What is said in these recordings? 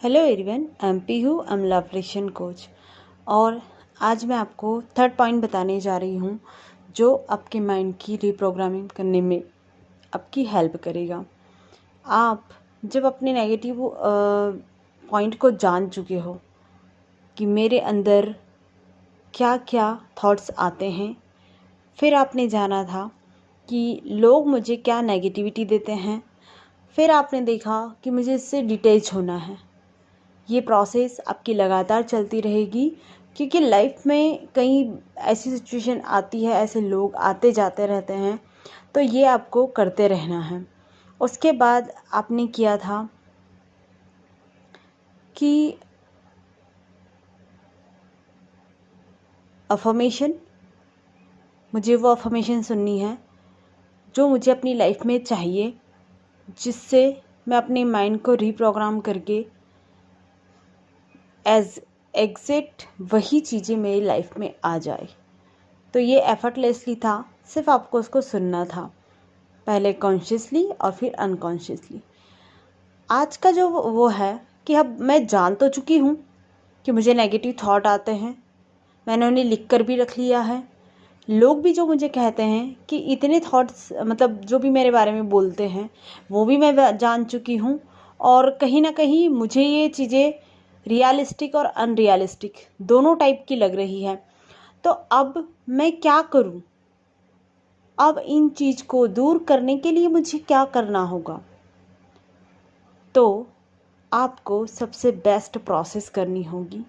Hello everyone, I am Pihu, I am love relation coach. और आज मैं आपको थर्ड पॉइंट बताने जा रही हूँ जो आपके माइंड की रीप्रोग्रामिंग करने में आपकी हेल्प करेगा। आप जब अपने नेगेटिव पॉइंट को जान चुके हो कि मेरे अंदर क्या क्या थॉट्स आते हैं, फिर आपने जाना था कि लोग मुझे क्या नेगेटिविटी देते हैं, फिर आपने देखा कि मुझे इससे डिटैच होना है। ये प्रोसेस आपकी लगातार चलती रहेगी क्योंकि लाइफ में कई ऐसी सिचुएशन आती है, ऐसे लोग आते जाते रहते हैं, तो ये आपको करते रहना है। उसके बाद आपने किया था कि अफर्मेशन, मुझे वो अफर्मेशन सुननी है जो मुझे अपनी लाइफ में चाहिए, जिससे मैं अपने माइंड को रीप्रोग्राम करके एज एग्जैक्ट वही चीज़ें मेरी लाइफ में आ जाए। तो ये एफर्टलेसली था, सिर्फ आपको उसको सुनना था, पहले कॉन्शियसली और फिर अनकॉन्शियसली। आज का जो वो है कि अब मैं जान तो चुकी हूँ कि मुझे नेगेटिव थॉट आते हैं, मैंने उन्हें लिख कर भी रख लिया है। लोग भी जो मुझे कहते हैं कि इतने थॉट्स, मतलब जो भी मेरे बारे में बोलते हैं, वो भी मैं जान चुकी हूँ। और कहीं ना कहीं मुझे ये चीज़ें रियलिस्टिक और अनरियलिस्टिक दोनों टाइप की लग रही है। तो अब मैं क्या करूं? अब इन चीज़ को दूर करने के लिए मुझे क्या करना होगा? तो आपको सबसे बेस्ट प्रोसेस करनी होगी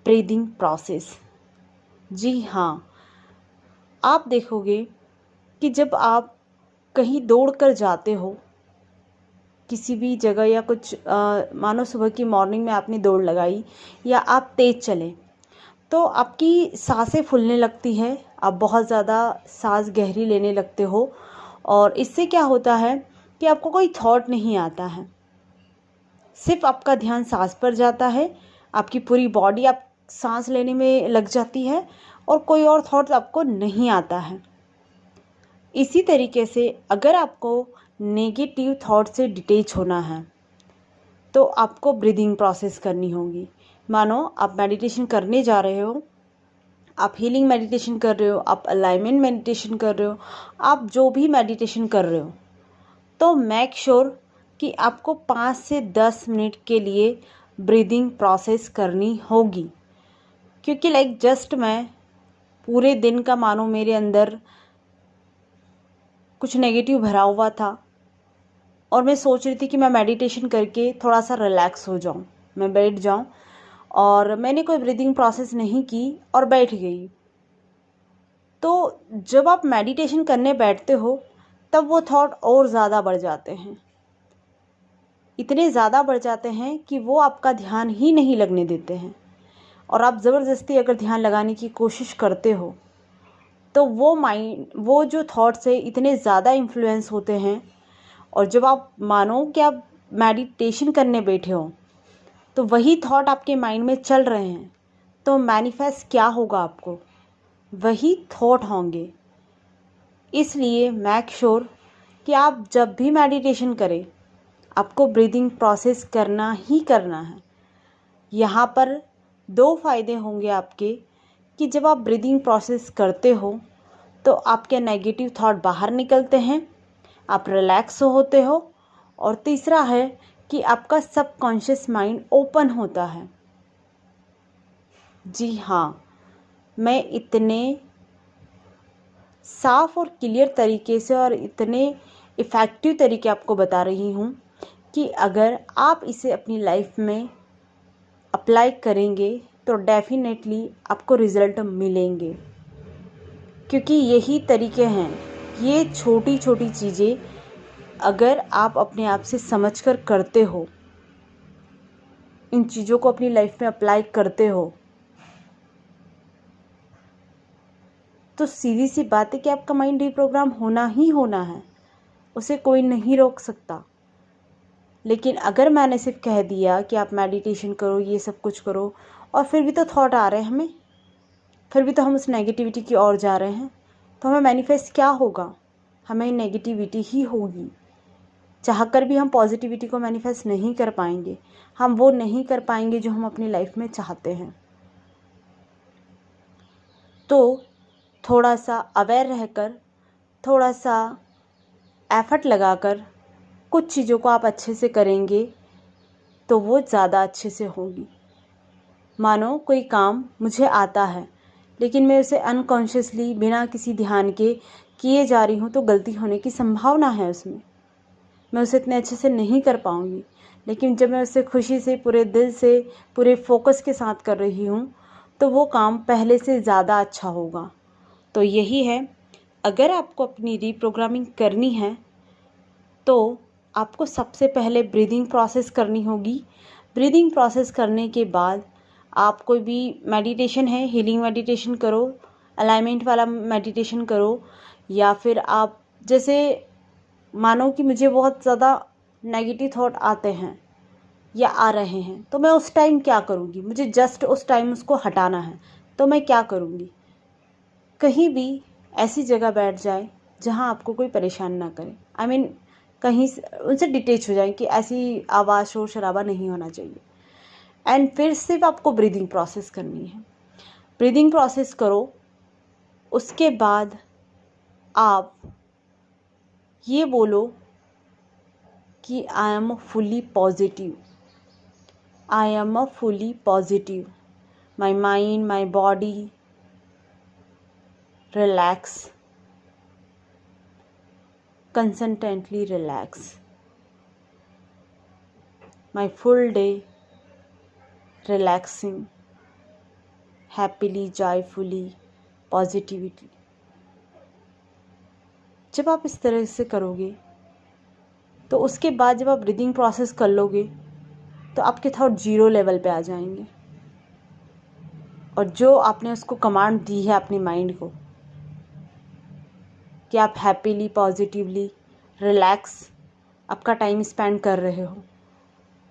ब्रीदिंग प्रोसेस। जी हाँ, आप देखोगे कि जब आप कहीं दौड़ कर जाते हो किसी भी जगह, या कुछ मानो सुबह की मॉर्निंग में आपने दौड़ लगाई या आप तेज़ चले, तो आपकी सांसें फूलने लगती है, आप बहुत ज़्यादा सांस गहरी लेने लगते हो। और इससे क्या होता है कि आपको कोई थॉट नहीं आता है, सिर्फ आपका ध्यान सांस पर जाता है, आपकी पूरी बॉडी आप सांस लेने में लग जाती है और कोई और थॉट आपको नहीं आता है। इसी तरीके से अगर आपको नेगेटिव थॉट से डिटैच होना है तो आपको ब्रीदिंग प्रोसेस करनी होगी। मानो आप मेडिटेशन करने जा रहे हो, आप हीलिंग मेडिटेशन कर रहे हो, आप अलाइनमेंट मेडिटेशन कर रहे हो, आप जो भी मेडिटेशन कर रहे हो, तो मेक श्योर कि आपको 5 से 10 मिनट के लिए ब्रीदिंग प्रोसेस करनी होगी। क्योंकि जस्ट मैं पूरे दिन का मानो मेरे अंदर कुछ नेगेटिव भरा हुआ था और मैं सोच रही थी कि मैं मेडिटेशन करके थोड़ा सा रिलैक्स हो जाऊं, मैं बैठ जाऊं, और मैंने कोई ब्रीदिंग प्रोसेस नहीं की और बैठ गई। तो जब आप मेडिटेशन करने बैठते हो तब वो थॉट और ज़्यादा बढ़ जाते हैं, इतने ज़्यादा बढ़ जाते हैं कि वो आपका ध्यान ही नहीं लगने देते हैं। और आप ज़बरदस्ती अगर ध्यान लगाने की कोशिश करते हो तो वो जो थॉट्स है इतने ज़्यादा इन्फ्लुएंस होते हैं। और जब आप मानो कि आप मेडिटेशन करने बैठे हो तो वही थॉट आपके माइंड में चल रहे हैं, तो मैनिफेस्ट क्या होगा? आपको वही थॉट होंगे। इसलिए मेक श्योर कि आप जब भी मेडिटेशन करें आपको ब्रीदिंग प्रोसेस करना ही करना है। यहाँ पर 2 फ़ायदे होंगे आपके कि जब आप ब्रीदिंग प्रोसेस करते हो तो आपके नेगेटिव थॉट बाहर निकलते हैं, आप रिलैक्स होते हो, और तीसरा है कि आपका सबकॉन्शियस माइंड ओपन होता है। जी हाँ, मैं इतने साफ और क्लियर तरीके से और इतने इफ़ेक्टिव तरीके आपको बता रही हूँ कि अगर आप इसे अपनी लाइफ में अप्लाई करेंगे तो डेफिनेटली आपको रिज़ल्ट मिलेंगे। क्योंकि यही तरीके हैं, ये छोटी छोटी चीज़ें अगर आप अपने आप से समझकर करते हो, इन चीज़ों को अपनी लाइफ में अप्लाई करते हो, तो सीधी सी बात है कि आपका माइंड रीप्रोग्राम होना ही होना है, उसे कोई नहीं रोक सकता। लेकिन अगर मैंने सिर्फ कह दिया कि आप मेडिटेशन करो, ये सब कुछ करो, और फिर भी तो थॉट आ रहे हैं हमें, फिर भी तो हम उस नेगेटिविटी की ओर जा रहे हैं, तो हमें मैनिफेस्ट क्या होगा? हमें नेगेटिविटी ही होगी। चाहकर भी हम पॉजिटिविटी को मैनिफेस्ट नहीं कर पाएंगे, हम वो नहीं कर पाएंगे जो हम अपनी लाइफ में चाहते हैं। तो थोड़ा सा अवेयर रहकर, थोड़ा सा एफर्ट लगाकर कुछ चीज़ों को आप अच्छे से करेंगे तो वो ज़्यादा अच्छे से होगी। मानो कोई काम मुझे आता है लेकिन मैं उसे अनकॉन्शियसली बिना किसी ध्यान के किए जा रही हूँ तो गलती होने की संभावना है उसमें, मैं उसे इतने अच्छे से नहीं कर पाऊँगी। लेकिन जब मैं उसे खुशी से, पूरे दिल से, पूरे फोकस के साथ कर रही हूँ तो वो काम पहले से ज़्यादा अच्छा होगा। तो यही है, अगर आपको अपनी रीप्रोग्रामिंग करनी है तो आपको सबसे पहले ब्रीदिंग प्रोसेस करनी होगी। ब्रीदिंग प्रोसेस करने के बाद आप कोई भी मेडिटेशन है, हीलिंग मेडिटेशन करो, अलाइनमेंट वाला मेडिटेशन करो, या फिर आप जैसे मानो कि मुझे बहुत ज़्यादा नेगेटिव थॉट आते हैं या आ रहे हैं तो मैं उस टाइम क्या करूँगी, मुझे जस्ट उस टाइम उसको हटाना है तो मैं क्या करूँगी। कहीं भी ऐसी जगह बैठ जाए जहाँ आपको कोई परेशान ना करे, आई मीन कहीं उनसे डिटेच हो जाए कि ऐसी आवाज़, शोर शराबा नहीं होना चाहिए। एंड फिर सिर्फ आपको ब्रीदिंग प्रोसेस करनी है। ब्रीदिंग प्रोसेस करो, उसके बाद आप ये बोलो कि I am fully positive, I am fully positive, my mind, my body relax, consistently relax, my full day relaxing, happily, joyfully, positivity। जब आप इस तरह से करोगे तो उसके बाद जब आप ब्रीदिंग प्रोसेस कर लोगे तो आपके थॉट 0 लेवल पे आ जाएंगे, और जो आपने उसको कमांड दी है अपने माइंड को कि आप हैप्पीली, पॉजिटिवली, रिलैक्स आपका टाइम स्पेंड कर रहे हो,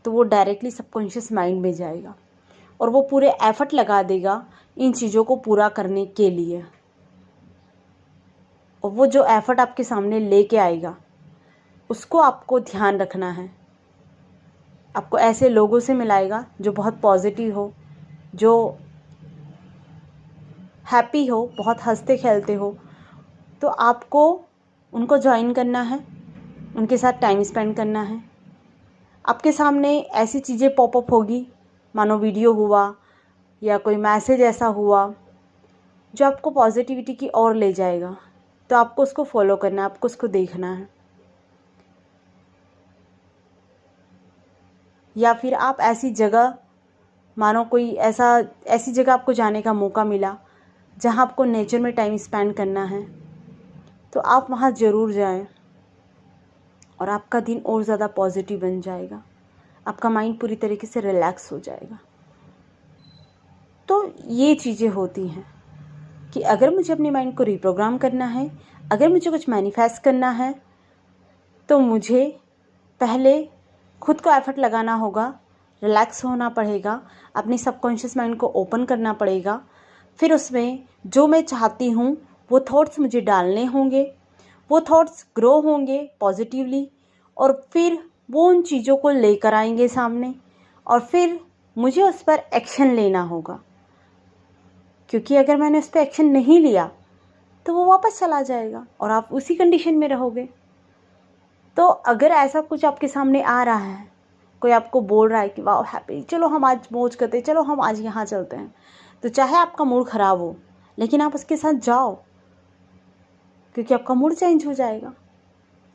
तो वो डायरेक्टली सबकॉन्शियस माइंड में जाएगा और वो पूरे एफर्ट लगा देगा इन चीज़ों को पूरा करने के लिए। और वो जो एफर्ट आपके सामने लेके आएगा उसको आपको ध्यान रखना है। आपको ऐसे लोगों से मिलाएगा जो बहुत पॉजिटिव हो, जो हैप्पी हो, बहुत हंसते खेलते हो, तो आपको उनको ज्वाइन करना है, उनके साथ टाइम स्पेंड करना है। आपके सामने ऐसी चीज़ें पॉपअप होगी, मानो वीडियो हुआ या कोई मैसेज ऐसा हुआ जो आपको पॉजिटिविटी की ओर ले जाएगा, तो आपको उसको फॉलो करना है, आपको उसको देखना है। या फिर आप ऐसी जगह, मानो कोई ऐसी जगह आपको जाने का मौका मिला जहाँ आपको नेचर में टाइम स्पेंड करना है, तो आप वहाँ ज़रूर जाएं और आपका दिन और ज़्यादा पॉजिटिव बन जाएगा, आपका माइंड पूरी तरीके से रिलैक्स हो जाएगा। तो ये चीज़ें होती हैं कि अगर मुझे अपने माइंड को रिप्रोग्राम करना है, अगर मुझे कुछ मैनिफेस्ट करना है, तो मुझे पहले खुद को एफर्ट लगाना होगा, रिलैक्स होना पड़ेगा, अपनी सबकॉन्शियस माइंड को ओपन करना पड़ेगा। फिर उसमें जो मैं चाहती हूँ वो थॉट्स मुझे डालने होंगे, वो थॉट्स ग्रो होंगे पॉजिटिवली, और फिर वो उन चीज़ों को लेकर आएंगे सामने, और फिर मुझे उस पर एक्शन लेना होगा। क्योंकि अगर मैंने उस पर एक्शन नहीं लिया तो वो वापस चला जाएगा और आप उसी कंडीशन में रहोगे। तो अगर ऐसा कुछ आपके सामने आ रहा है, कोई आपको बोल रहा है कि वाह हैप्पी, चलो हम आज मौज करते हैं, चलो हम आज यहाँ चलते हैं, तो चाहे आपका मूड ख़राब हो लेकिन आप उसके साथ जाओ, क्योंकि आपका मूड चेंज हो जाएगा,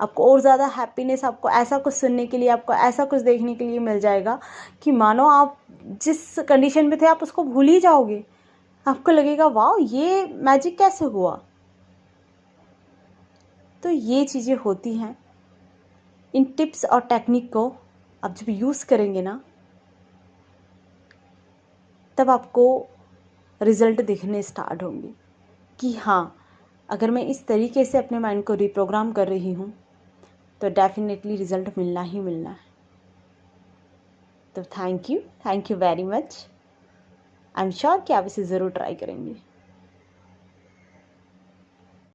आपको और ज़्यादा हैप्पीनेस, आपको ऐसा कुछ सुनने के लिए, आपको ऐसा कुछ देखने के लिए मिल जाएगा कि मानो आप जिस कंडीशन में थे आप उसको भूल ही जाओगे। आपको लगेगा वाह ये मैजिक कैसे हुआ। तो ये चीज़ें होती हैं। इन टिप्स और टेक्निक को आप जब यूज़ करेंगे ना, तब आपको रिज़ल्ट दिखने स्टार्ट होंगे कि हाँ, अगर मैं इस तरीके से अपने माइंड को रिप्रोग्राम कर रही हूँ तो डेफिनेटली रिज़ल्ट मिलना ही मिलना है। तो thank you very much. I am sure कि आप इसे ज़रूर ट्राई करेंगे।